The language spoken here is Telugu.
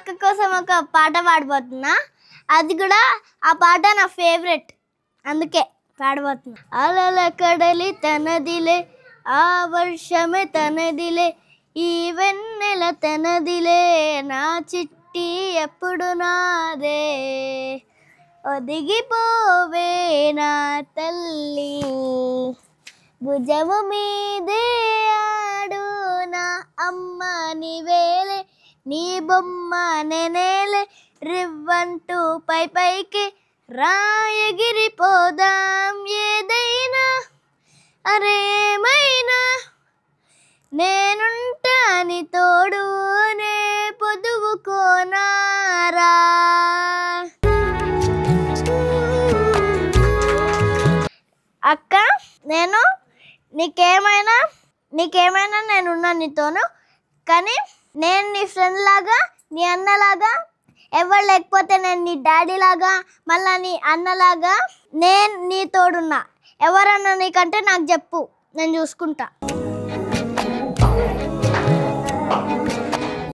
అక్క కోసం ఒక పాట పాడబోతున్నా. అది కూడా ఆ పాట నా ఫేవరెట్, అందుకే పాడబోతున్నా. అలల కడలి తనదిలే, ఆ వర్షమే తనదిలే, ఈ వెన్నెల తనదిలే, నా చిట్టి ఎప్పుడు నాదే, ఒదిగిపోవే నా తల్లి, భుజము మీదే ఆడు నా అమ్మ నీవేలే, నీ బొమ్మ నేనేలే, రివ్వంటూ పై పైకి రాయగిరిపోదాం, ఏదైనా అరేమైనా నేనుంటాని తోడు, నే పొదువుకోనారా. అక్క నేను నీకేమైనా నేనున్నా నీతోను, కానీ నేను నీ ఫ్రెండ్ లాగా, నీ అన్నలాగా ఎవరు లేకపోతే నేను నీ డాడీ లాగా, మళ్ళా నీ అన్నలాగా నేను నీ తోడున్నా. ఎవరన్నా నీకంటే నాకు చెప్పు, నేను చూసుకుంటా.